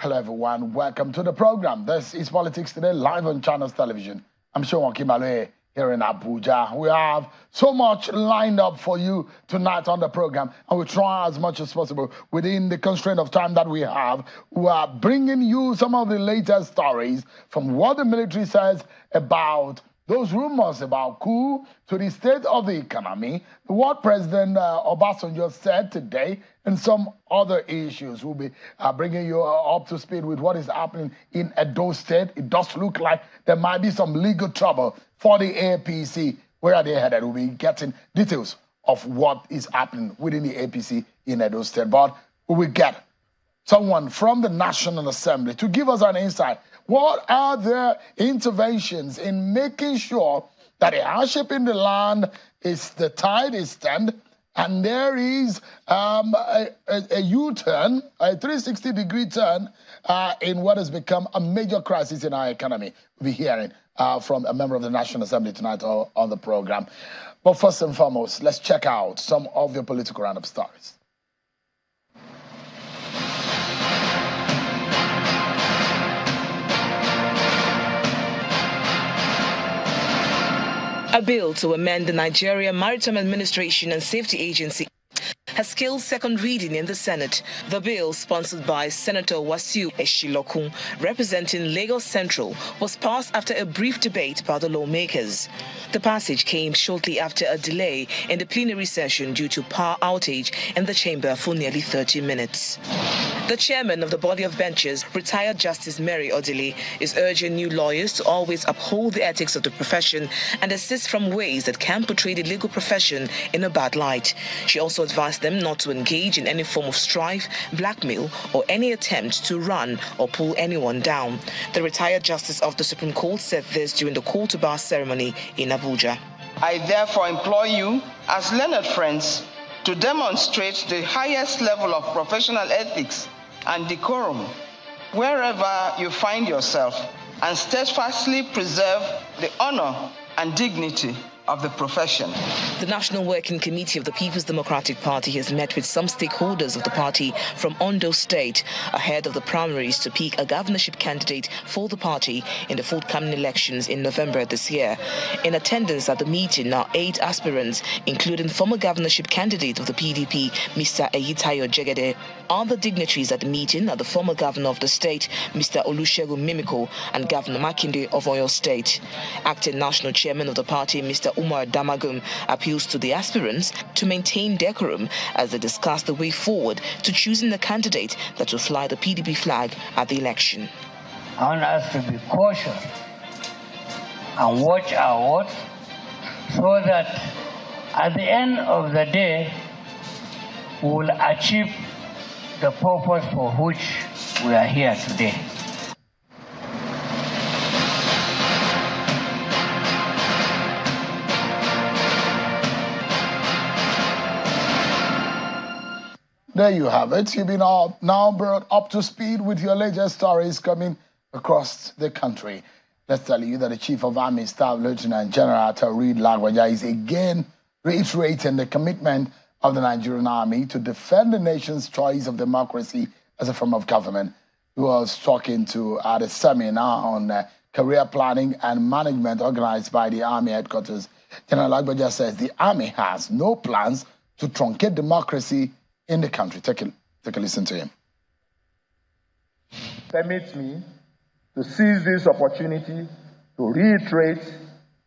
Hello everyone, welcome to the program. This is Politics Today, live on Channels Television. I'm Sean Kimale here in Abuja. We have so much lined up for you tonight on the program, and we'll try as much as possible within the constraint of time that we have. We are bringing you some of the latest stories from what the military says about those rumors about coup to the state of the economy, what President Obasanjo said today, and some other issues. We'll be bringing you up to speed with what is happening in Edo State. It does look like there might be some legal trouble for the APC. Where are they headed? We'll be getting details of what is happening within the APC in Edo State. But we will get someone from the National Assembly to give us an insight. What are their interventions in making sure that the hardship in the land is, the tide is stemmed, and there is a U-turn, a 360-degree turn in what has become a major crisis in our economy? We'll be hearing from a member of the National Assembly tonight on the program. But first and foremost, let's check out some of your political roundup stories. A bill to amend the Nigeria Maritime Administration and Safety Agency has scaled second reading in the Senate. The bill, sponsored by Senator Wasiu Eshilokun, representing Lagos Central, was passed after a brief debate by the lawmakers. The passage came shortly after a delay in the plenary session due to power outage in the chamber for nearly 30 minutes. The chairman of the body of benches, retired Justice Mary Odili, is urging new lawyers to always uphold the ethics of the profession and desist from ways that can portray the legal profession in a bad light. She also advised them not to engage in any form of strife, blackmail, or any attempt to run or pull anyone down. The retired Justice of the Supreme Court said this during the call to bar ceremony in Abuja. I therefore implore you, as learned friends, to demonstrate the highest level of professional ethics and decorum wherever you find yourself, and steadfastly preserve the honor and dignity of the profession. The National Working Committee of the People's Democratic Party has met with some stakeholders of the party from Ondo State ahead of the primaries to pick a governorship candidate for the party in the forthcoming elections in November this year. In attendance at the meeting are 8 aspirants, including former governorship candidate of the PDP, Mr. Eyitayo Jegede. Other dignitaries at the meeting are the former governor of the state, Mr. Olusegun Mimiko, and Governor Makinde of Oyo State. Acting national chairman of the party, Mr. Umar Damagum, appeals to the aspirants to maintain decorum as they discuss the way forward to choosing the candidate that will fly the PDP flag at the election. I want us to be cautious and watch our words so that at the end of the day we will achieve the purpose for which we are here today. There you have it. You've been now brought up to speed with your latest stories coming across the country. Let's tell you that the Chief of Army Staff, Lieutenant General Taoreed Lagbaja, is again reiterating the commitment of the Nigerian Army to defend the nation's choice of democracy as a form of government. He was talking at a seminar on career planning and management organized by the Army headquarters. General Lagbaja says the Army has no plans to truncate democracy in the country. Take a listen to him. Permit me to seize this opportunity to reiterate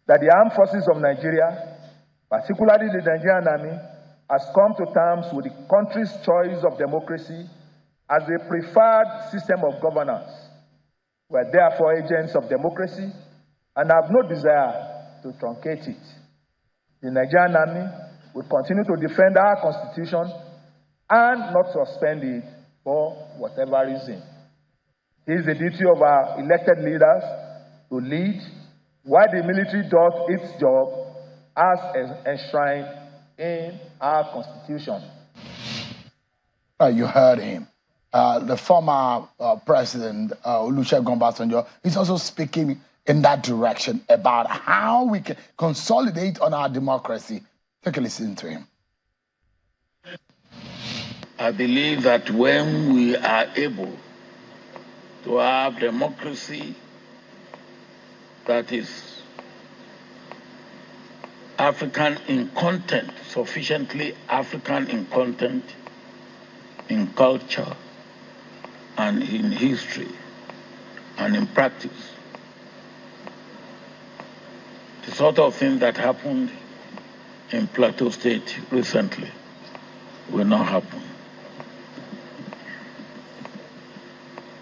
that the armed forces of Nigeria, particularly the Nigerian Army, has come to terms with the country's choice of democracy as a preferred system of governance. We are therefore agents of democracy and have no desire to truncate it. The Nigerian Army will continue to defend our constitution and not suspend it for whatever reason. It is the duty of our elected leaders to lead, while the military does its job as enshrined in our constitution. You heard him. The former president, Olusegun Obasanjo, is also speaking in that direction about how we can consolidate on our democracy. Take a listen to him. I believe that when we are able to have democracy that is African in content, sufficiently African in content, in culture, and in history, and in practice. The sort of thing that happened in Plateau State recently will not happen.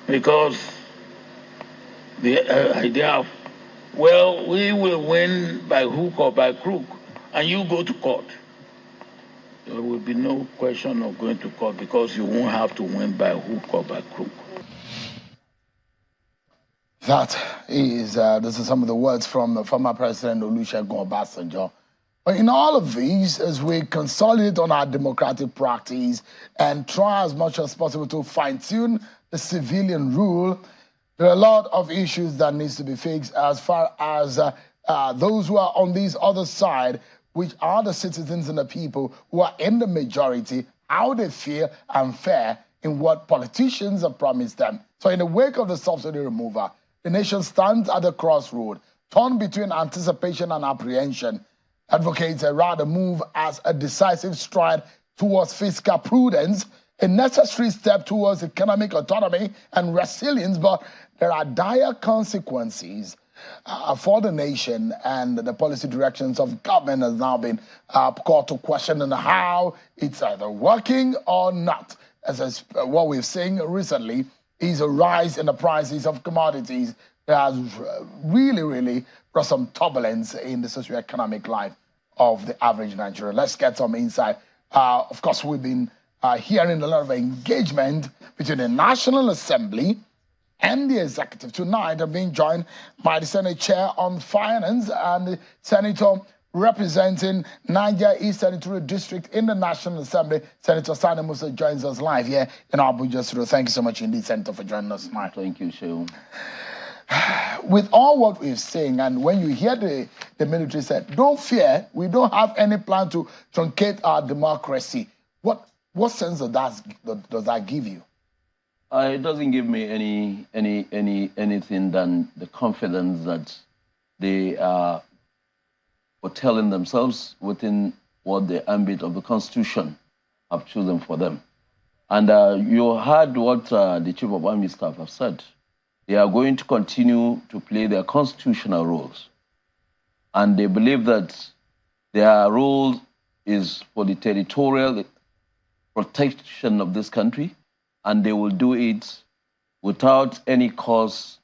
Because the idea of, well, we will win by hook or by crook, and you go to court. There will be no question of going to court because you won't have to win by hook or by crook. That is, this is some of the words from the former President Olusegun Obasanjo. But in all of these, as we consolidate on our democratic practice and try as much as possible to fine-tune the civilian rule, there are a lot of issues that needs to be fixed as far as those who are on this other side, which are the citizens and the people who are in the majority, how they feel and fare in what politicians have promised them. So in the wake of the subsidy removal, the nation stands at a crossroad, torn between anticipation and apprehension. Advocates rather move as a decisive stride towards fiscal prudence, a necessary step towards economic autonomy and resilience, but there are dire consequences for the nation, and the policy directions of government has now been called to question on how it's either working or not. As what we've seen recently is a rise in the prices of commodities that has really brought some turbulence in the socioeconomic life of the average Nigerian. Let's get some insight. Of course, we've been hearing a lot of engagement between the National Assembly and the executive. Tonight, I'm being joined by the Senate Chair on Finance and the Senator representing Niger East Senatorial District in the National Assembly. Senator Sani Musa joins us live here in Abuja studio. Thank you so much indeed, Senator, for joining us tonight. Thank you, Shehu. With all what we've seen, and when you hear the military say, don't fear, we don't have any plan to truncate our democracy, what sense of that does that give you? It doesn't give me anything than the confidence that they are telling themselves within what the ambit of the Constitution have chosen for them. And you heard what the Chief of Army Staff have said. They are going to continue to play their constitutional roles. And they believe that their role is for the territorial protection of this country, and they will do it without any cause,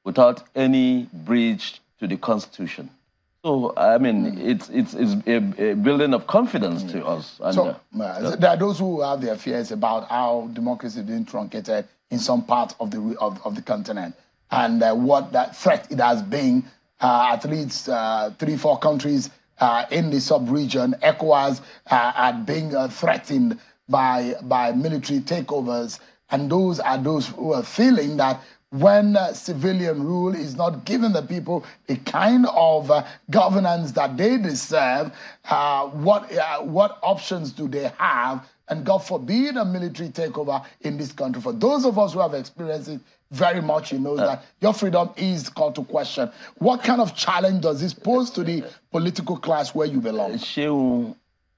without any breach to the Constitution. So, I mean, it's a building of confidence to us. And, so, there are those who have their fears about how democracy is being truncated in some parts of the continent, and what that threat it has been, at least 3-4 countries in the sub-region, ECOWAS, are being threatened by military takeovers, and those are those who are feeling that when civilian rule is not giving the people the kind of governance that they deserve, what options do they have? And God forbid a military takeover in this country. For those of us who have experienced it very much, you know that your freedom is called to question. What kind of challenge does this pose to the political class where you belong? Shehu,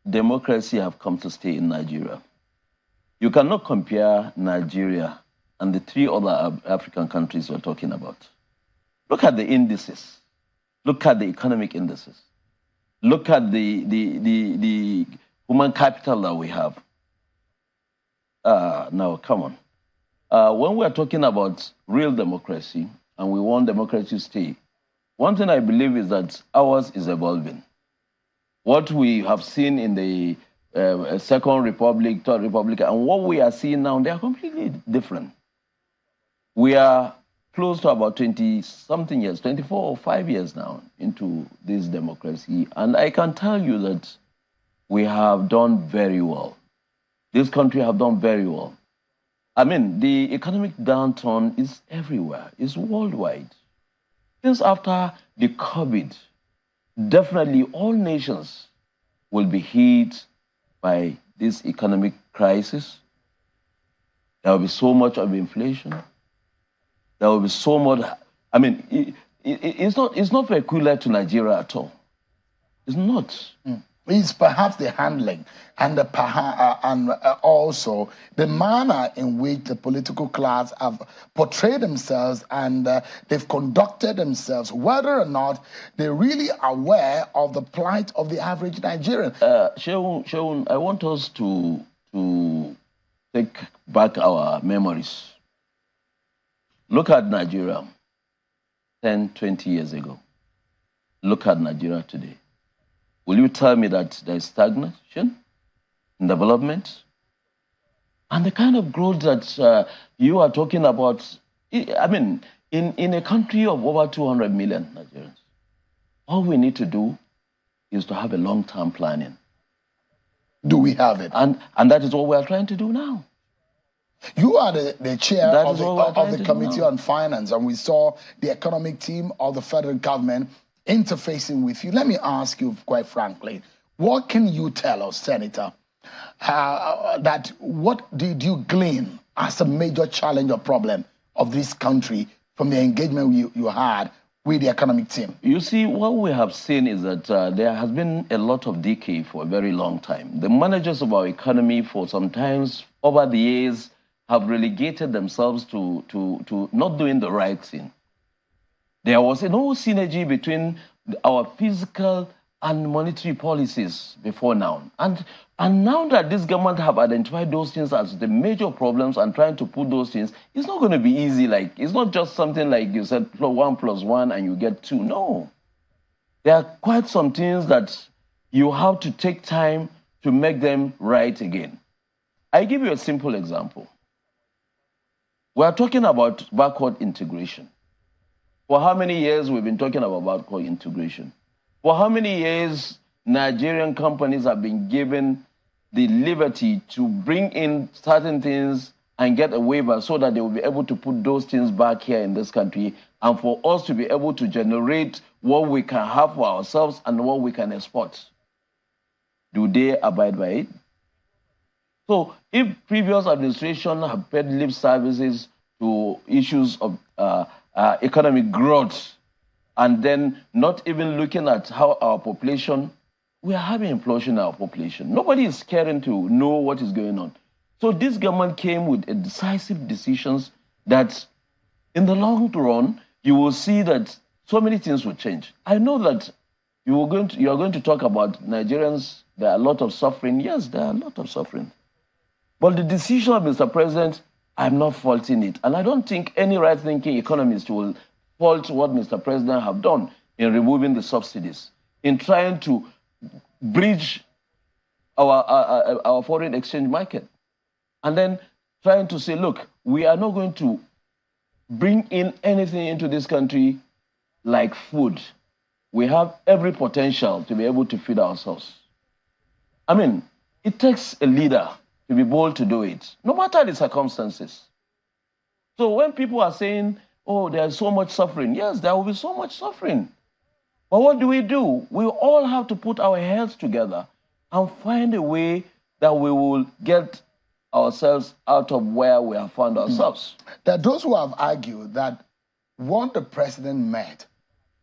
democracy have come to stay in Nigeria. You cannot compare Nigeria and the 3 other African countries we're talking about. Look at the indices. Look at the economic indices. Look at the human capital that we have. Now, come on. When we're talking about real democracy and we want democracy to stay, one thing I believe is that ours is evolving. What we have seen in the Second Republic, Third Republic, and what we are seeing now, they are completely different. We are close to about 20-something years, 24 or 5 years now into this democracy, and I can tell you that we have done very well. This country have done very well. I mean, the economic downturn is everywhere, it's worldwide. Since after the COVID, definitely all nations will be hit by this economic crisis. There will be so much of inflation. there will be so much. I mean, it's not peculiar to Nigeria at all. It's not. It's perhaps the handling and also the manner in which the political class have portrayed themselves and they've conducted themselves, whether or not they're really aware of the plight of the average Nigerian. Sheun, I want us to take back our memories. Look at Nigeria 10, 20 years ago. Look at Nigeria today. Will you tell me that there is stagnation in development? And the kind of growth that you are talking about, I mean, in a country of over 200 million Nigerians, all we need to do is to have a long-term planning. Do we have it? And that is what we are trying to do now. You are the chair of the Committee on Finance, and we saw the economic team of the federal government interfacing with you. Let me ask you, quite frankly, what can you tell us, Senator, what did you glean as a major challenge or problem of this country from the engagement you had with the economic team? You see, what we have seen is that there has been a lot of decay for a very long time. The managers of our economy, for sometimes over the years, have relegated themselves to not doing the right thing. There was no synergy between our fiscal and monetary policies before now. And now that this government have identified those things as the major problems and trying to put those things, it's not going to be easy. Like, it's not just something like you said, 1 + 1 and you get 2. No. There are quite some things that you have to take time to make them right again. I give you a simple example. We are talking about backward integration. For how many years we've been talking about backward integration? For how many years Nigerian companies have been given the liberty to bring in certain things and get a waiver so that they will be able to put those things back here in this country and for us to be able to generate what we can have for ourselves and what we can export? Do they abide by it? So if previous administration have paid lip services to issues of economic growth, and then not even looking at how our population, we are having implosion in our population. Nobody is caring to know what is going on. So this government came with a decisive decisions that in the long run, you will see that so many things will change. I know that you are going to talk about Nigerians, there are a lot of suffering. Yes, there are a lot of suffering. But the decision of Mr. President, I'm not faulting it. And I don't think any right-thinking economist will fault what Mr. President have done in removing the subsidies, in trying to bridge our foreign exchange market. And then trying to say, look, we are not going to bring in anything into this country like food. We have every potential to be able to feed ourselves. I mean, it takes a leader to be bold to do it, no matter the circumstances. So when people are saying, oh, there's so much suffering, yes, there will be so much suffering. But what do? We all have to put our heads together and find a way that we will get ourselves out of where we have found ourselves. There are those who have argued that what the president met,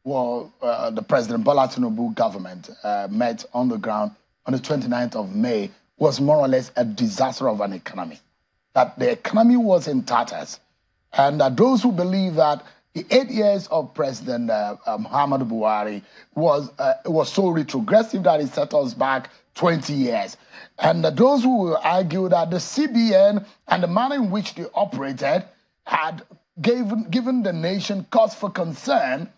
well, the President Bola Tinubu government met on the ground on the 29th of May, was more or less a disaster of an economy, that the economy was in tatters. And those who believe that the 8 years of President Muhammadu Buhari was so retrogressive that it set us back 20 years. And those who will argue that the CBN and the manner in which they operated had given the nation cause for concern.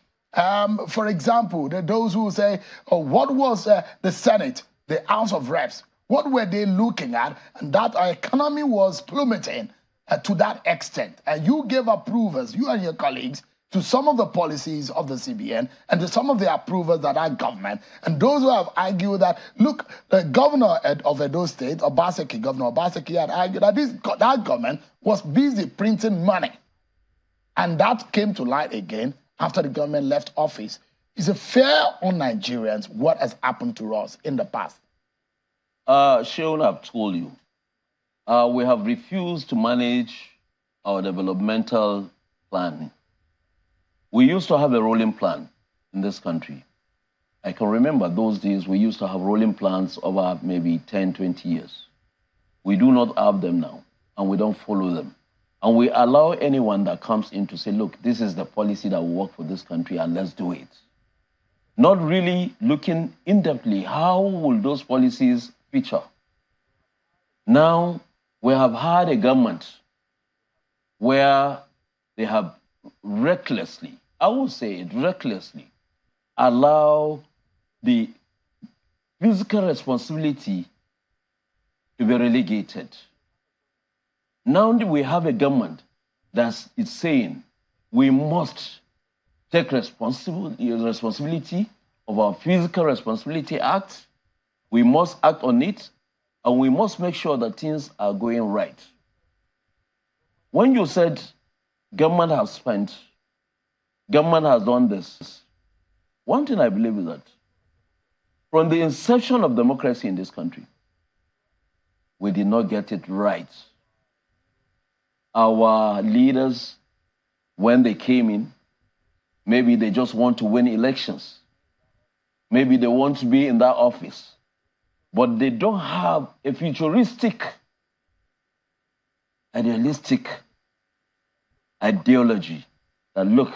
For example, those who say, oh, what was the Senate, the House of Reps, what were they looking at? And that our economy was plummeting to that extent. And you gave approvals, you and your colleagues, to some of the policies of the CBN and to some of the approvals that are government. And those who have argued that, look, the governor of Edo State, Governor Obaseki, had argued that that government was busy printing money. And that came to light again after the government left office. Is it fair on Nigerians what has happened to us in the past? Sheun, I've told you, we have refused to manage our developmental plan. We used to have a rolling plan in this country. I can remember those days we used to have rolling plans over maybe 10, 20 years. We do not have them now, and we don't follow them. And we allow anyone that comes in to say, look, this is the policy that will work for this country, and let's do it. Not really looking in-depthly, how will those policies feature? Now, we have had a government where they have recklessly, I will say it, recklessly, allow the physical responsibility to be relegated. Now we have a government that is saying we must take responsibility of our Physical Responsibility Act. We must act on it, and we must make sure that things are going right. When you said government has spent, government has done this, one thing I believe is that from the inception of democracy in this country, we did not get it right. Our leaders, when they came in, maybe they just want to win elections. Maybe they want to be in that office. But they don't have a futuristic, idealistic ideology that, look,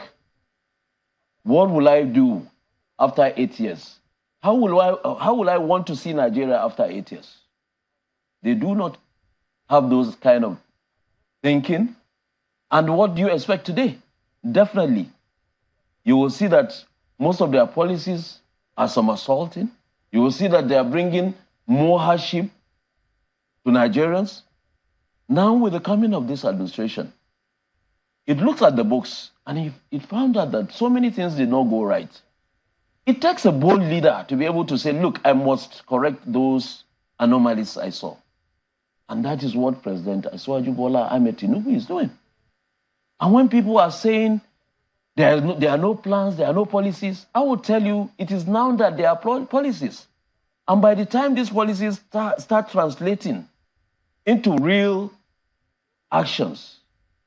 what will I do after 8 years? How will I want to see Nigeria after 8 years? They do not have those kind of thinking. And what do you expect today? Definitely, you will see that most of their policies are somersaulting. You will see that they are bringing more hardship to Nigerians. Now, with the coming of this administration, it looks at the books and it found out that so many things did not go right. It takes a bold leader to be able to say, look, I must correct those anomalies I saw. And that is what President Asiwaju Bola Ahmed Tinubu is doing. And when people are saying there are no plans, there are no policies, I will tell you it is now that there are policies. And by the time these policies start translating into real actions,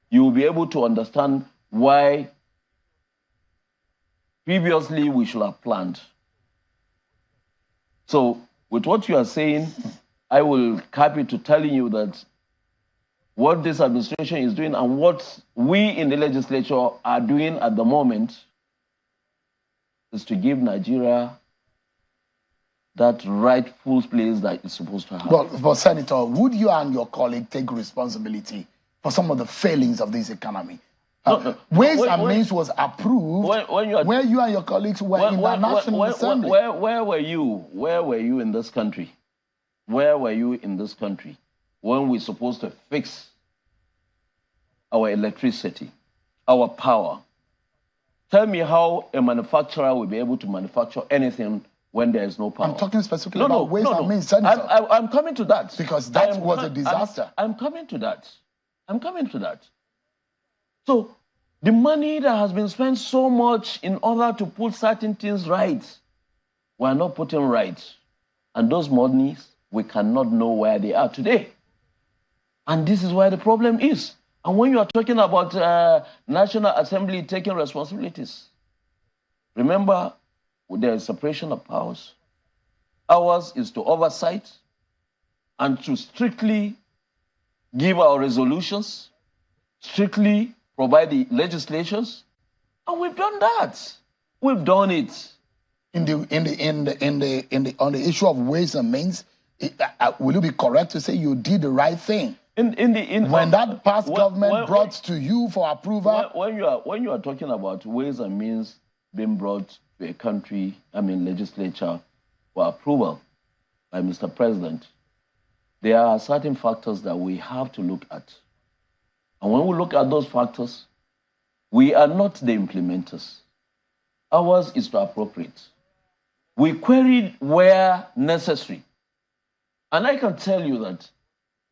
you will be able to understand why previously we should have planned. So with what you are saying, I will cap it to telling you that what this administration is doing and what we in the legislature are doing at the moment is to give Nigeria that rightful place that it's supposed to have. But Senator, would you and your colleague take responsibility for some of the failings of this economy? Ways and Means was approved where you and your colleagues were in the National Assembly. Where were you? Where were you in this country? Where were you in this country when we're supposed to fix our electricity, our power? Tell me how a manufacturer will be able to manufacture anything when there is no power. I'm talking specifically about Ways and Means, Senator. I'm coming to that. Because that was a disaster. I'm coming to that. I'm coming to that. So the money that has been spent so much in order to put certain things right, we're not putting right. And those monies, we cannot know where they are today. And this is where the problem is. And when you are talking about National Assembly taking responsibilities, remember there is separation of powers. Ours is to oversight and to strictly give our resolutions, strictly provide the legislations, and we've done that. We've done it. On the issue of Ways and Means, will you be correct to say you did the right thing? When that past government brought to you for approval? When you are talking about Ways and Means being brought to a country, legislature for approval by Mr. President, there are certain factors that we have to look at. And when we look at those factors, we are not the implementers. Ours is to appropriate. We queried where necessary. And I can tell you that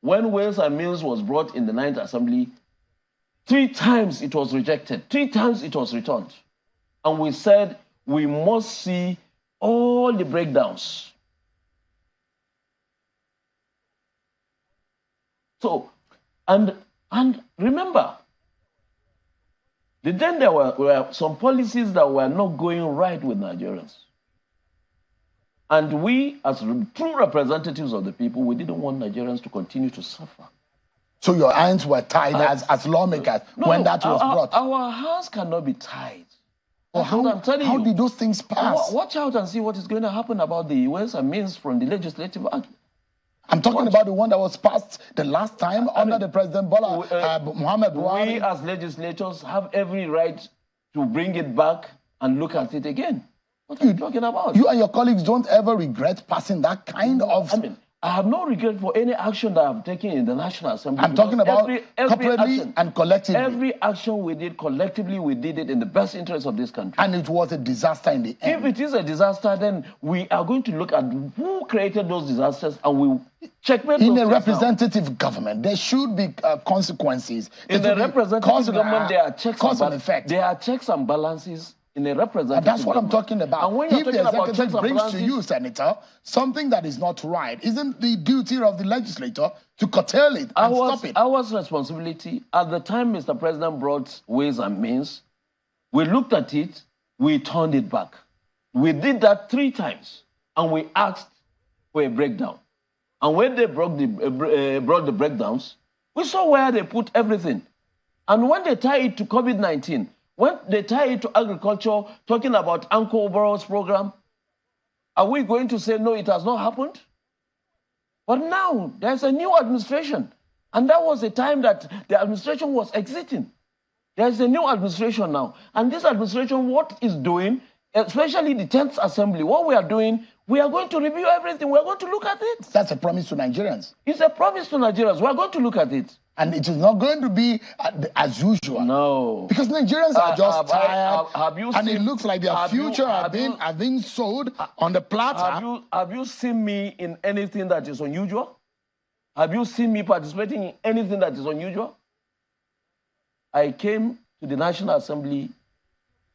when Ways and Means was brought in the 9th Assembly, 3 times it was rejected, 3 times it was returned. And we said we must see all the breakdowns. So, and remember, Then there were some policies that were not going right with Nigerians. And we, as true representatives of the people, we didn't want Nigerians to continue to suffer. So your hands were tied as lawmakers when that was brought? Our hands cannot be tied. Well, how did those things pass? Watch out and see what is going to happen about the ways and means from the legislative act. I'm talking about the one that was passed the last time under the President Muhammad Buhari. We as legislators have every right to bring it back and look at it again. What are you talking about? You and your colleagues don't ever regret passing that kind of... I have no regret for any action that I've taken in the National Assembly. I'm talking about corporately and collectively. Every action we did collectively, we did it in the best interest of this country. And it was a disaster in the end. If it is a disaster, then we are going to look at who created those disasters and we checkmate in a representative government, there should be consequences. In the representative government, there are checks and balances. There are checks and balances. In a representative and that's what government. I'm talking about. And when if the executive brings to you, Senator, something that is not right, isn't the duty of the legislator to curtail it and stop it? Our responsibility, at the time Mr. President brought Ways and Means, we looked at it, we turned it back. We did that 3 times, and we asked for a breakdown. And when they brought the breakdowns, we saw where they put everything. And when they tie it to COVID-19, when they tie it to agriculture, talking about Uncle Obaro's program, are we going to say, no, it has not happened? But now, there's a new administration. And that was the time that the administration was exiting. There's a new administration now. And this administration, what is doing, especially the 10th Assembly, what we are doing, we are going to review everything. We are going to look at it. That's a promise to Nigerians. It's a promise to Nigerians. We are going to look at it. And it is not going to be as usual. No. Because Nigerians are just tired. And it looks like their future are being sold on the platter. Have you seen me in anything that is unusual? Have you seen me participating in anything that is unusual? I came to the National Assembly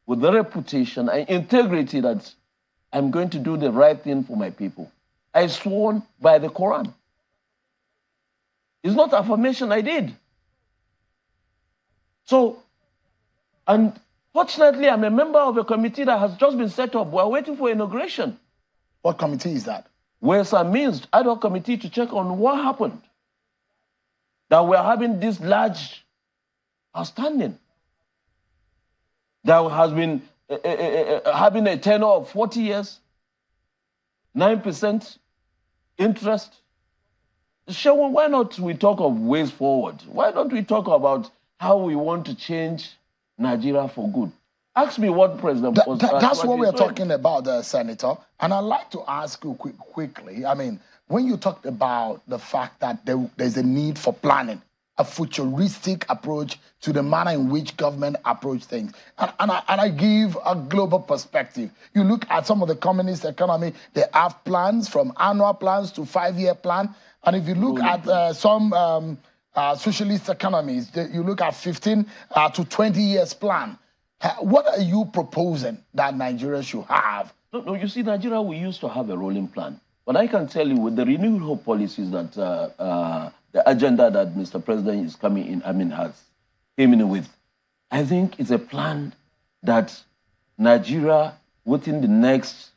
with the reputation and integrity that I'm going to do the right thing for my people. I sworn by the Quran. It's not affirmation I did. So, and fortunately, I'm a member of a committee that has just been set up. We're waiting for inauguration. What committee is that? Ways and Means ad hoc committee to check on what happened. That we're having this large outstanding. That has been having a tenure of 40 years, 9% interest. Sure, why not we talk of ways forward? Why don't we talk about how we want to change Nigeria for good? Ask me what President... That's what we're talking about, Senator. And I'd like to ask you quickly, I mean, when you talked about the fact that there's a need for planning, a futuristic approach to the manner in which government approach things. And I give a global perspective. You look at some of the communist economy, they have plans from annual plans to 5-year plan. And if you look at some socialist economies, you look at 15 to 20 years plan. What are you proposing that Nigeria should have? No, you see, Nigeria, we used to have a rolling plan. But I can tell you with the renewed hope policies that the agenda that Mr. President is coming in, came in with, I think it's a plan that Nigeria, within the next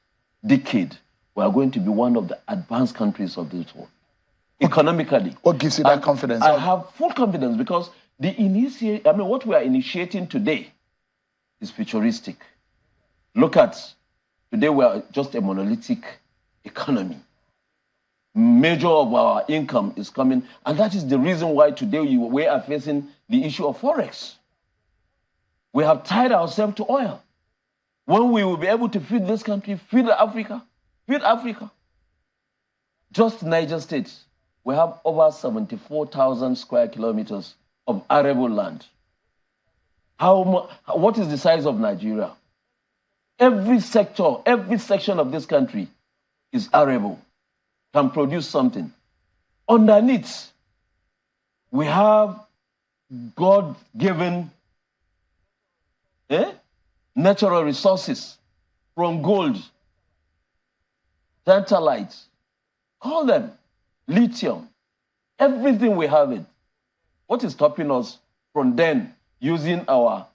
decade, we are going to be one of the advanced countries of this world. Economically. What gives you that confidence? I have full confidence because what we are initiating today is futuristic. Look at, today we are just a monolithic economy. Major of our income is coming, and that is the reason why today we are facing the issue of Forex. We have tied ourselves to oil. When we will be able to feed this country, feed Africa, just Niger State, we have over 74,000 square kilometers of arable land. What is the size of Nigeria? Every sector, every section of this country is arable, can produce something. Underneath, we have God-given natural resources from gold, tantalite, call them, lithium, everything we have it. What is stopping us from then using our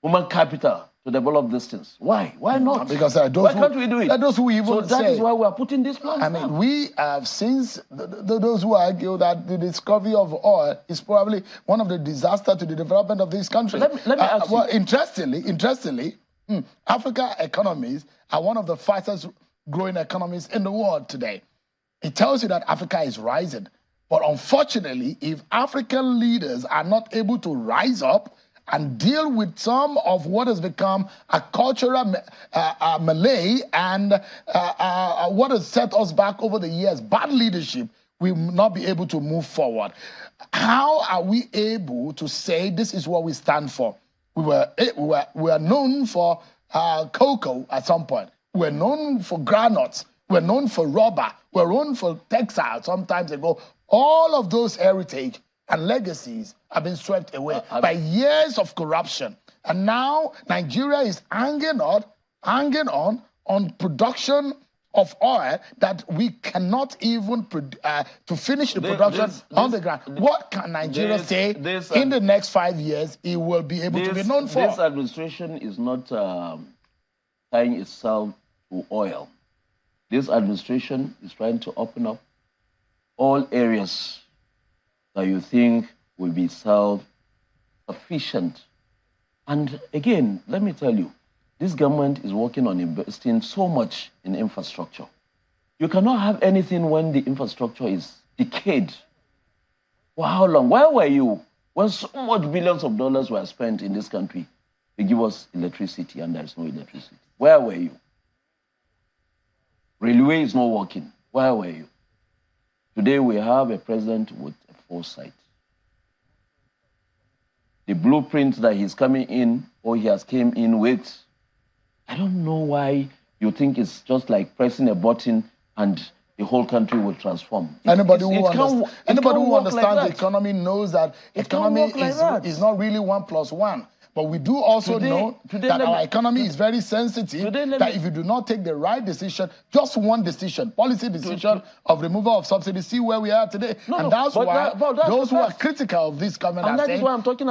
human capital to develop these things. Why? Why not? Because why can't we do it? Those who even so that is why we are putting this plan. I mean, we have since those who argue that the discovery of oil is probably one of the disasters to the development of this country. Let me ask you. Well, interestingly, Africa economies are one of the fastest growing economies in the world today. It tells you that Africa is rising. But unfortunately, if African leaders are not able to rise up and deal with some of what has become a cultural melee and what has set us back over the years, bad leadership, we will not be able to move forward. How are we able to say this is what we stand for? We were known for cocoa at some point. We're known for granules. We're known for rubber. We're known for textiles sometimes ago. All of those heritage and legacies have been swept away by years of corruption. And now Nigeria is hanging on production of oil that we cannot even to finish the production on the ground. What can Nigeria say in the next 5 years it will be able to be known for? This administration is not tying itself to oil. This administration is trying to open up all areas that you think will be self-sufficient. And again, let me tell you, this government is working on investing so much in infrastructure. You cannot have anything when the infrastructure is decayed. For how long? Where were you when so much billions of dollars were spent in this country to give us electricity and there is no electricity? Where were you? Railway is not working. Where were you? Today we have a president with a foresight. The blueprint that he's coming in, or he has came in with, I don't know why you think it's just like pressing a button and the whole country will transform. Anybody who understands the economy knows that economy is not really 1 + 1. But we do also know that our economy is very sensitive, that if you do not take the right decision, just one decision, policy decision of removal of subsidies, see where we are today. And that's why those who are critical of this government are saying,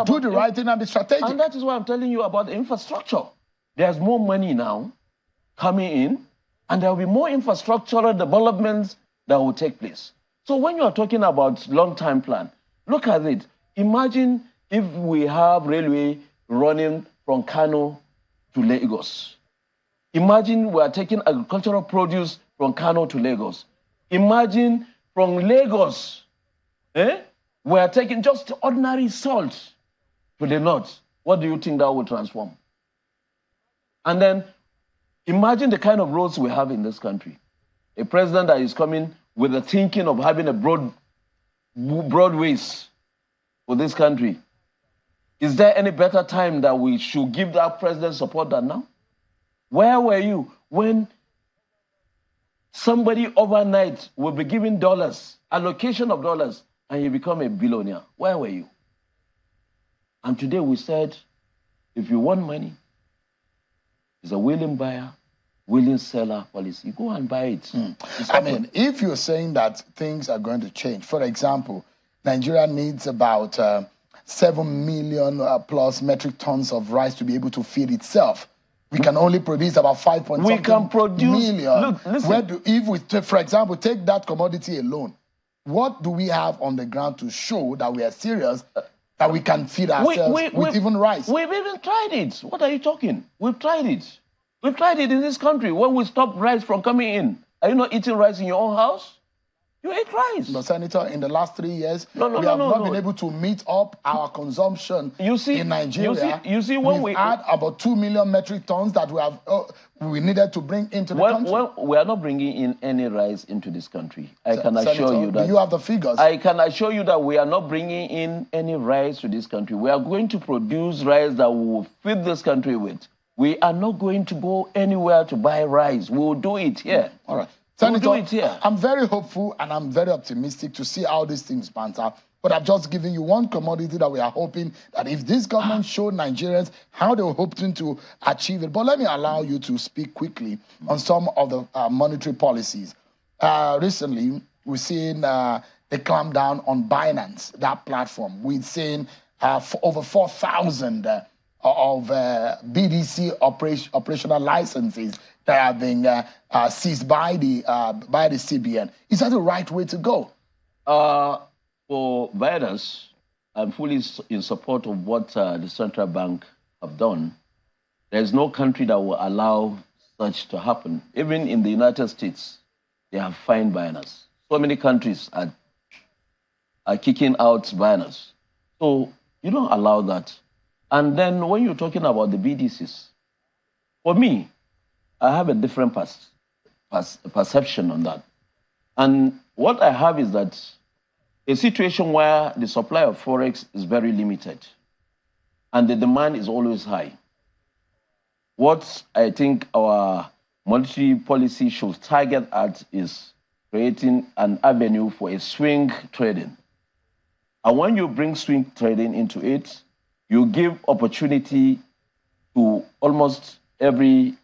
do the right thing and be strategic. And that is why I'm telling you about the infrastructure. There's more money now coming in, and there will be more infrastructural developments that will take place. So when you are talking about long-term plan, look at it. Imagine if we have railway running from Kano to Lagos. Imagine we are taking agricultural produce from Kano to Lagos. Imagine from Lagos, we are taking just ordinary salt to the north. What do you think that will transform? And then imagine the kind of roads we have in this country. A president that is coming with the thinking of having a broadways for this country. Is there any better time that we should give that president support than now? Where were you when somebody overnight will be giving dollars, allocation of dollars, and you become a billionaire? Where were you? And today we said, if you want money, it's a willing buyer, willing seller policy. Go and buy it. I mean, if you're saying that things are going to change, for example, Nigeria needs about 7 million plus metric tons of rice to be able to feed itself. We can only produce about 5.something million. We can produce, look, listen. If we, for example, take that commodity alone, what do we have on the ground to show that we are serious, that we can feed ourselves with even rice? We've even tried it. What are you talking? We've tried it. We've tried it in this country. When we stopped rice from coming in, are you not eating rice in your own house? You ate rice. But Senator, in the last 3 years, we have not been able to meet up our consumption in Nigeria. You see when we had about 2 million metric tons that we needed to bring into the country. Well, we are not bringing in any rice into this country. I can assure you that. Do you have the figures? I can assure you that we are not bringing in any rice to this country. We are going to produce rice that we will feed this country with. We are not going to go anywhere to buy rice. We will do it here. All right. Senator, I'm very hopeful and I'm very optimistic to see how these things pan out. But I've just given you one commodity that we are hoping that if this government showed Nigerians how they were hoping to achieve it. But let me allow you to speak quickly on some of the monetary policies. Recently, we've seen the clampdown on Binance, that platform. We've seen over 4,000 BDC operational licenses that have been seized by the CBN. Is that the right way to go? For buyers, I'm fully in support of what the central bank have done. There is no country that will allow such to happen. Even in the United States, they have fined buyers. So many countries are kicking out buyers. So you don't allow that. And then when you're talking about the BDCs, for me, I have a different perception on that. And what I have is that a situation where the supply of forex is very limited and the demand is always high. What I think our monetary policy should target at is creating an avenue for a swing trading. And when you bring swing trading into it, you give opportunity to almost every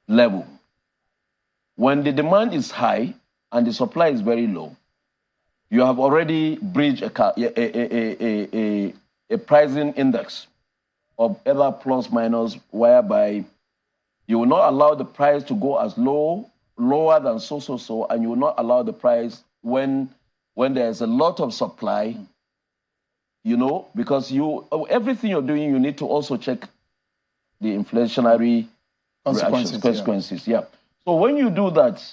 level. When the demand is high and the supply is very low, you have already breached a pricing index of either plus minus, whereby you will not allow the price to go as lower than so, and you will not allow the price when there's a lot of supply, you know, because everything you're doing, you need to also check the inflationary consequences. Yeah. So when you do that,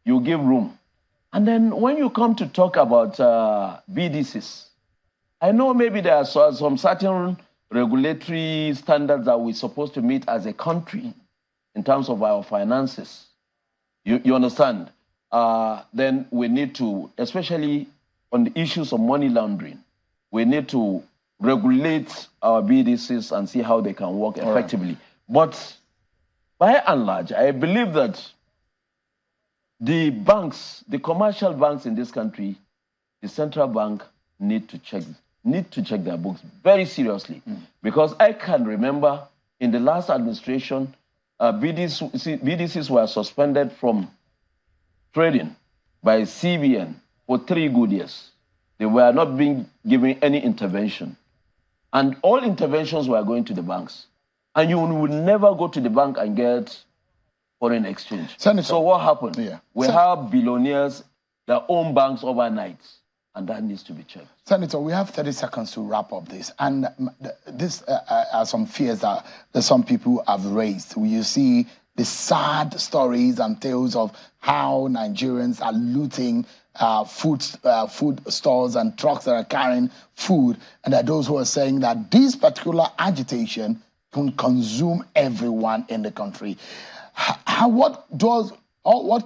you give room. And then when you come to talk about BDCs, I know maybe there are some certain regulatory standards that we're supposed to meet as a country in terms of our finances. You understand? Then we need to, especially on the issues of money laundering, we need to regulate our BDCs and see how they can work effectively. Right. But by and large, I believe that the banks, the commercial banks in this country, the central bank need to check their books very seriously. Because I can remember in the last administration, BDCs were suspended from trading by CBN for 3 good years. They were not being given any intervention. And all interventions were going to the banks. And you would never go to the bank and get foreign exchange. Senator, so what happened? Yeah. We have billionaires that own banks overnight, and that needs to be checked. Senator, we have 30 seconds to wrap up this. And this are some fears that some people have raised. You see the sad stories and tales of how Nigerians are looting food stores and trucks that are carrying food. And there are those who are saying that this particular agitation can consume everyone in the country. What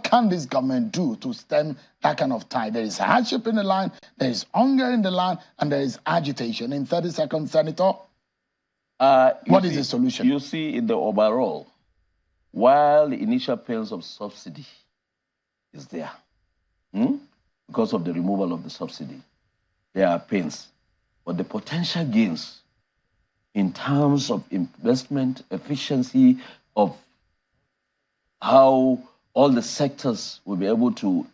can this government do to stem that kind of tide? There is hardship in the land, there is hunger in the land, and there is agitation. In 30 seconds, Senator, what is the solution? You see, in the overall, while the initial pains of subsidy is there, because of the removal of the subsidy, there are pains. But the potential gains in terms of investment, efficiency, of how all the sectors will be able to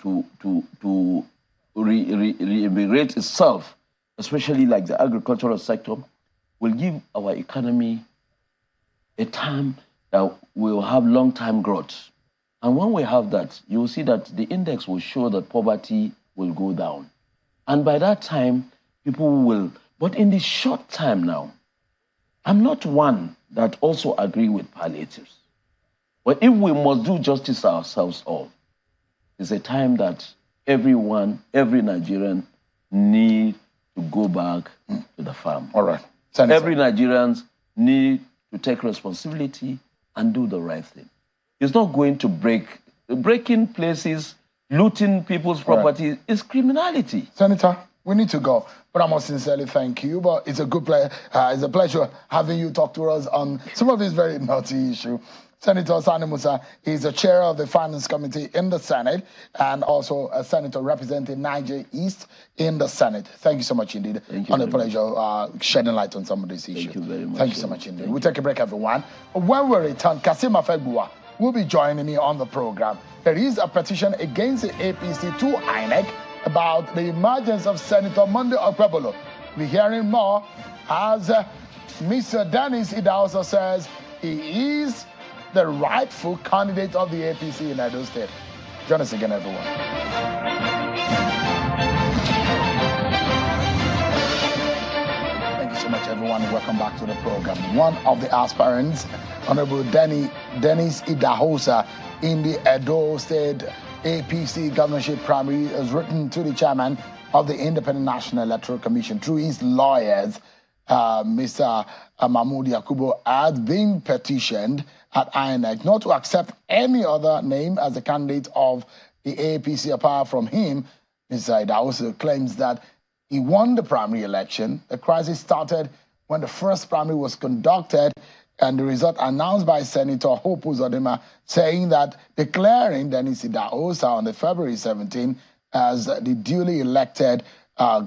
reinvigorate itself, especially like the agricultural sector, will give our economy a time that will have long-term growth. And when we have that, you will see that the index will show that poverty will go down. And by that time, people will... But in the short time now, I'm not one that also agree with palliatives. But if we must do justice ourselves all, it's a time that every Nigerian need to go back to the farm. All right. Senator. Every Nigerian need to take responsibility and do the right thing. It's not going to breaking places, looting people's property is criminality. Senator, we need to go, but I must sincerely thank you. But it's a pleasure having you talk to us on some of this very naughty issue. Senator Sani Musa is the chair of the Finance Committee in the Senate and also a senator representing Niger East in the Senate. Thank you so much indeed. Thank you. On a pleasure shedding light on some of these issues. Thank you very much. Thank you so much indeed. We'll take a break, everyone. When we return, Kasim Afegua will be joining me on the program. There is a petition against the APC to INEC about the emergence of Senator Monday Akeredolu. We're hearing more as Mr. Dennis Idahosa says he is the rightful candidate of the APC in Edo State. Join us again, everyone. Thank you so much, everyone. Welcome back to the program. One of the aspirants, Honorable Dennis Idahosa, in the Edo State APC governorship primary, has written to the chairman of the Independent National Electoral Commission through his lawyers. Mr. Mahmoud Yakubu has been petitioned at INEC not to accept any other name as a candidate of the APC apart from him. Mr. Idahosa claims that he won the primary election. The crisis started when the first primary was conducted and the result announced by Senator Hope Uzodimma, saying that declaring Dennis Idahosa on the February 17 as the duly elected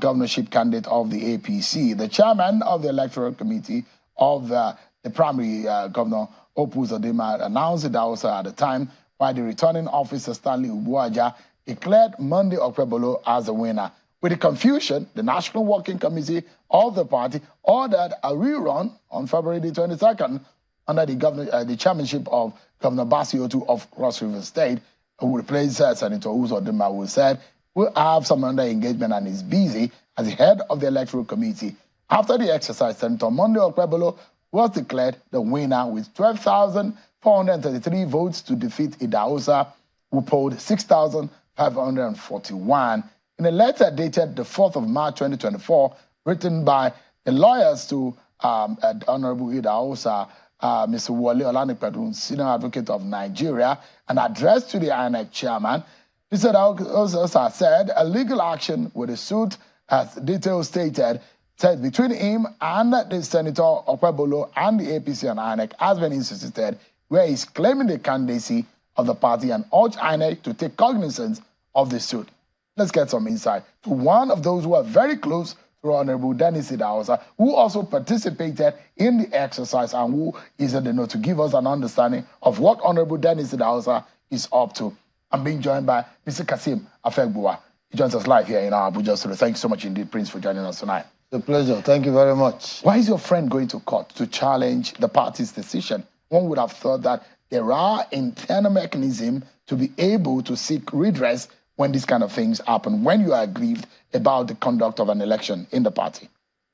governorship candidate of the APC. The chairman of the electoral committee of the primary, Governor Hope Uzodimma, announced Idahosa at the time, while the returning officer Stanley Ubuaja declared Monday Akeredolu as the winner. With the confusion, the National Working Committee of the party ordered a rerun on February the 22nd under the chairmanship of Governor Basiotu of Cross River State, who replaced Senator Uzodimma, who said will have some under engagement and is busy as the head of the electoral committee. After the exercise, Senator Monday Akeredolu was declared the winner with 12,433 votes to defeat Idahosa, who polled 6,541. In a letter dated the 4th of March 2024, written by the lawyers to Honorable Idahosa, Mr. Wole Olanipedun, Senior Advocate of Nigeria, and addressed to the INEC chairman, Mr. Idahosa said a legal action with a suit, as details stated, said between him and the Senator Akeredolu and the APC and INEC has been instituted, where he's claiming the candidacy of the party and urged INEC to take cognizance of the suit. Let's get some insight to one of those who are very close to Honorable Dennis Idahosa, who also participated in the exercise and who is in the know to give us an understanding of what Honorable Dennis Idahosa is up to. I'm being joined by Mr. Kasim Afegbua. He joins us live here in our Abuja studio. Thank you so much indeed, Prince, for joining us tonight. It's a pleasure. Thank you very much. Why is your friend going to court to challenge the party's decision? One would have thought that there are internal mechanisms to be able to seek redress when these kind of things happen, when you are aggrieved about the conduct of an election in the party.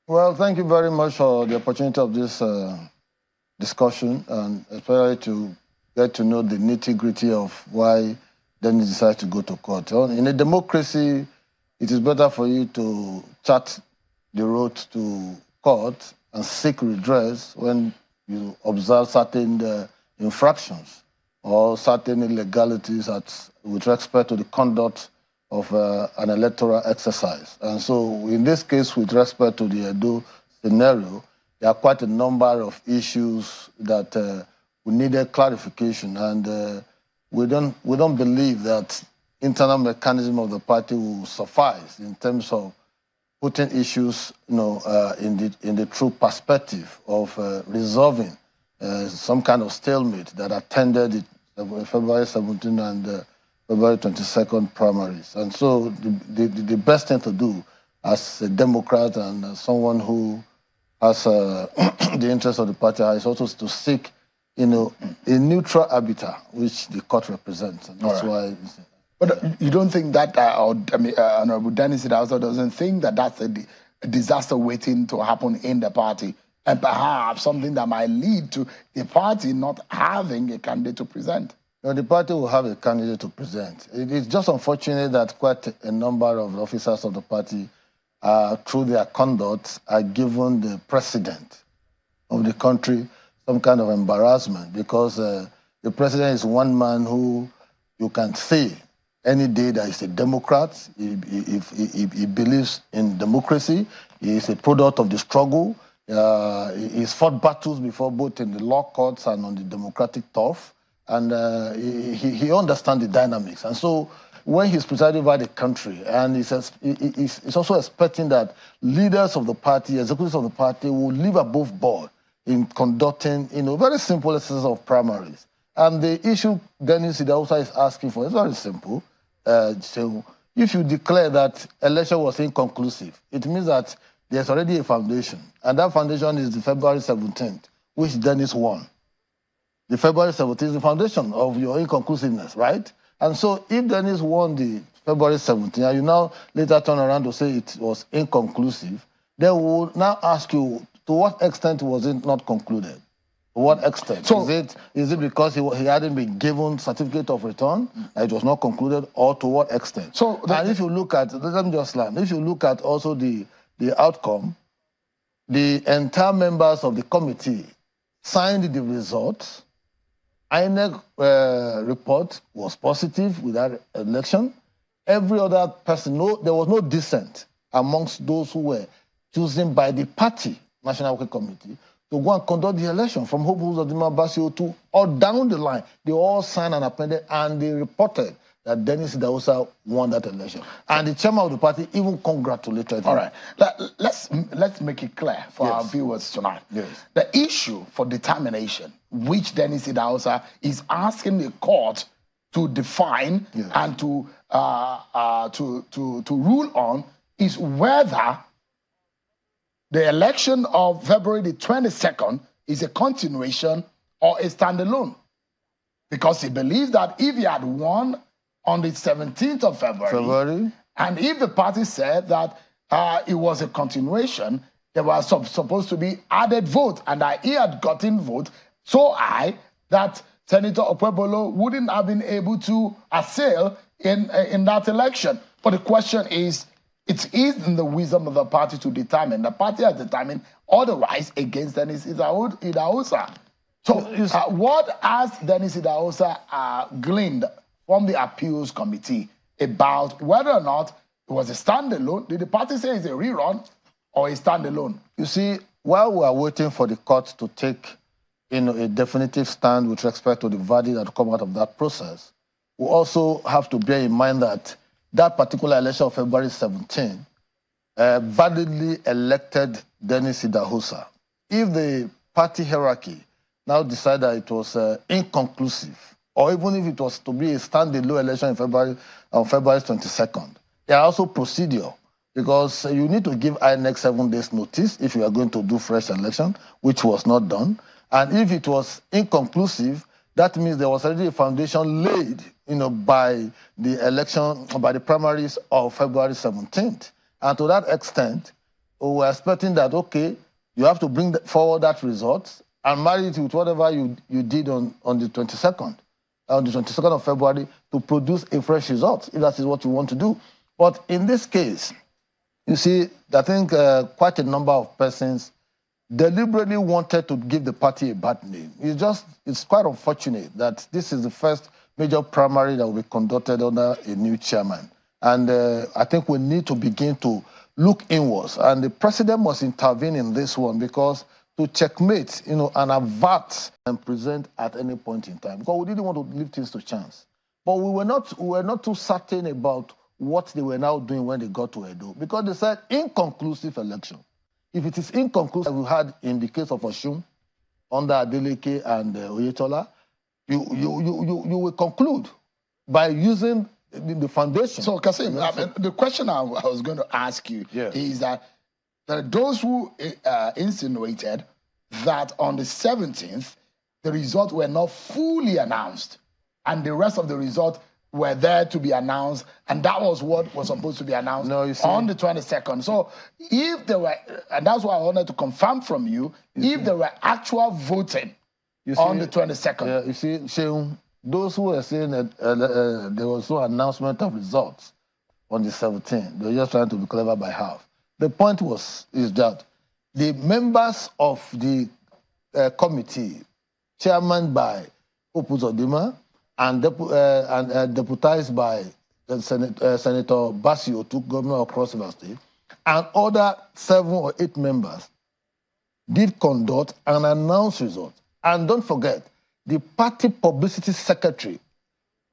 Well, thank you very much for the opportunity of this discussion, and especially to get to know the nitty-gritty of why Dennis decided to go to court. In a democracy, it is better for you to chart the road to court and seek redress when you observe certain infractions or certain illegalities with respect to the conduct of an electoral exercise. And so in this case, with respect to the Edo scenario, there are quite a number of issues that we needed clarification, and we don't believe that internal mechanism of the party will suffice in terms of putting issues, in the true perspective of resolving some kind of stalemate that attended the February 17 and February 22nd primaries. And so the best thing to do as a Democrat and as someone who has the interest of the party is also to seek, a neutral arbiter, which the court represents. And that's why. But you don't think that, Honorable Dennis Idahosa doesn't think that that's a disaster waiting to happen in the party, and perhaps something that might lead to the party not having a candidate to present? No, the party will have a candidate to present. It is just unfortunate that quite a number of officers of the party, through their conduct, are given the president of the country some kind of embarrassment, because the president is one man who you can say any day that he's a Democrat. He believes in democracy. He is a product of the struggle. He's fought battles before, both in the law courts and on the democratic turf. And he understands the dynamics. And so when he's presiding over the country, and he's also expecting that leaders of the party, executives of the party, will live above board in conducting, very simple exercises of primaries. And the issue Dennis Idahosa is asking for is very simple. So if you declare that election was inconclusive, it means that there's already a foundation. And that foundation is the February 17th, which Dennis won. The February 17th is the foundation of your inconclusiveness, right? And so if Dennis won the February 17th, and you now later turn around to say it was inconclusive, they will now ask you, to what extent was it not concluded? To what extent? So, is it because he hadn't been given certificate of return, it was not concluded, or to what extent? So, and if you look at, let me just land, if you look at also the outcome, the entire members of the committee signed the results. INEC report was positive with that election. Every other person, there was no dissent amongst those who were chosen by the party, National Working Committee, to go and conduct the election from Hope Uzodinma Basio to or down the line. They all signed and appended, and they reported that Dennis Idahosa won that election. And the chairman of the party even congratulated him. All right. Let's make it clear for our viewers tonight. Yes. The issue for determination, which Dennis Idahosa is asking the court to define and to rule on, is whether the election of February the 22nd is a continuation or a standalone. Because he believes that if he had won on the 17th of February, and if the party said that it was a continuation, there was supposed to be added vote, and that he had gotten vote so high that Senator Okpebholo wouldn't have been able to assail in that election. But the question is, it is in the wisdom of the party to determine. The party has determined otherwise against Dennis Idahosa. So what has Dennis Idahosa gleaned from the appeals committee about whether or not it was a standalone? Did the party say it's a rerun or a standalone? You see, while we are waiting for the court to take a definitive stand with respect to the verdict that will come out of that process, we also have to bear in mind that that particular election of February 17 validly elected Dennis Idahosa. If the party hierarchy now decided that it was inconclusive, or even if it was to be a standalone election on February 22nd, there are also procedure, because you need to give INEC 7 days notice if you are going to do fresh election, which was not done. And if it was inconclusive, that means there was already a foundation laid, by the election, by the primaries of February 17th. And to that extent, we were expecting that, okay, you have to bring forward that result and marry it with whatever you did on the 22nd. On the 22nd of February, to produce a fresh result, if that is what you want to do. But in this case, you see, I think quite a number of persons deliberately wanted to give the party a bad name. It's quite unfortunate that this is the first major primary that will be conducted under a new chairman. And I think we need to begin to look inwards. And the president must intervene in this one, because to checkmate, and avert and present at any point in time, because we didn't want to leave things to chance. But we were not too certain about what they were now doing when they got to Edo, because they said inconclusive election. If it is inconclusive, we had in the case of Oshun, under Adeleke and Oyetola, you will conclude by using the foundation. So, Kasim, the question I was going to ask you is that those who insinuated that on the 17th, the results were not fully announced, and the rest of the results were there to be announced, and that was what was supposed to be announced on the 22nd. So if there were, and that's why I wanted to confirm from you, if there were actual voting on the 22nd. Yeah, you see, Sheung, those who were saying that there was no announcement of results on the 17th, they were just trying to be clever by half. The point is that the members of the committee, chairman by Hope Uzodinma, and deputized by Senator Basio, governor of Cross River State, and other 7 or 8 members did conduct and announce results. And don't forget, the party publicity secretary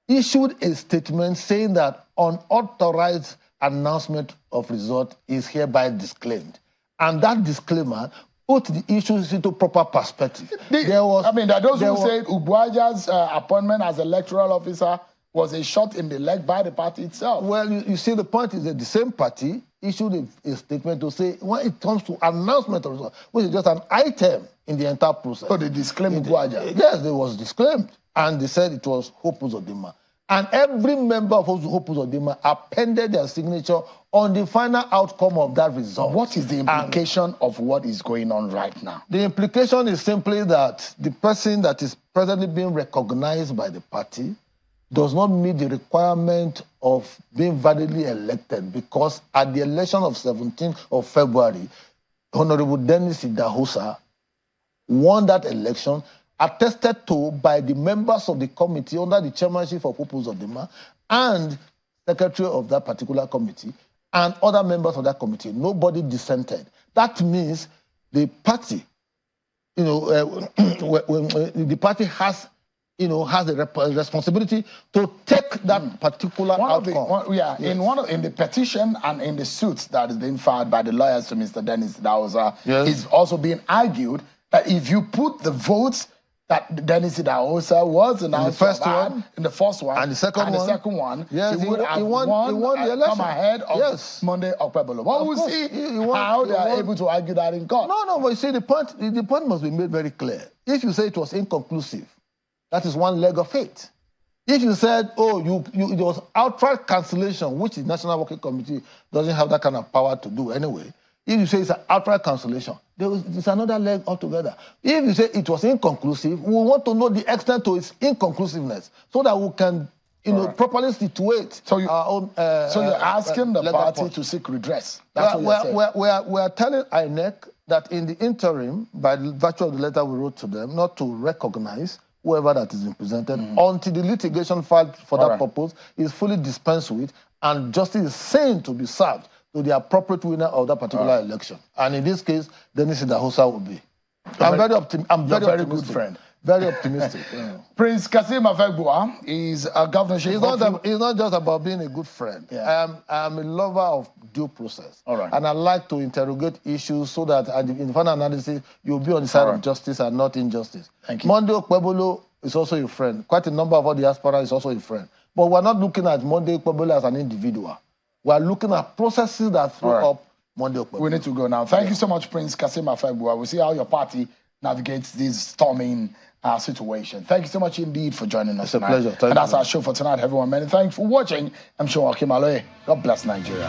issued a statement saying that unauthorized announcement of result is hereby disclaimed. And that disclaimer put the issues into proper perspective. There are those who said Ubuaja's appointment as electoral officer was a shot in the leg by the party itself. Well, you see, the point is that the same party issued a statement to say when it comes to announcement of results, which is just an item in the entire process. So they disclaimed Gwaja? Yes, it was disclaimed. And they said it was Hope Uzodinma. And every member of Hope Uzodinma appended their signature on the final outcome of that result. What is the implication of what is going on right now? The implication is simply that the person that is presently being recognized by the party does not meet the requirement of being validly elected, because at the election of 17th of February, Honorable Dennis Idahosa won that election, attested to by the members of the committee under the chairmanship of Hope Uzodinma and secretary of that particular committee and other members of that committee. Nobody dissented. That means the party, the party has the responsibility to take that particular outcome. In the petition and in the suits that is being filed by the lawyers to Mr. Dennis Idahosa, is also being argued that if you put the votes that Dennis Idahosa was announced in the first one, and the second one, yes, he would have won the election. Come ahead of Monday Okwebolo. But we'll see how they are able to argue that in court. No, but you see, the point must be made very clear. If you say it was inconclusive, that is one leg of it. If you said, there was outright cancellation, which the National Working Committee doesn't have that kind of power to do anyway. If you say it's an outright cancellation, there's another leg altogether. If you say it was inconclusive, we want to know the extent to its inconclusiveness so that we can, properly situate our own. So you're asking the party to seek redress. That's what you're saying. We are telling INEC that in the interim, by virtue of the letter we wrote to them, not to recognize whoever that is presented until the litigation filed for that purpose is fully dispensed with and justice is seen to be served to the appropriate winner of that particular election. And in this case, Dennis Idahosa will be. I'm very optimistic. Good friend. Very optimistic. Prince Kasim Afegbua is a governorship. It's not just about being a good friend. Yeah. I'm a lover of due process. And I like to interrogate issues so that in the final analysis, you'll be on the side of justice and not injustice. Thank you. Monday Okwebolo is also your friend. Quite a number of other diaspora is also a friend. But we're not looking at Monday Okwebolo as an individual. We're looking at processes that throw up Monday Okwebolo. We need to go now. Thank you so much, Prince Kasim Afegbua. We'll see how your party navigates this storming situation. Thank you so much indeed for joining us tonight. It's a pleasure. And that's our show for tonight, everyone. Many thanks for watching. I'm Sean Akimaloe. God bless Nigeria.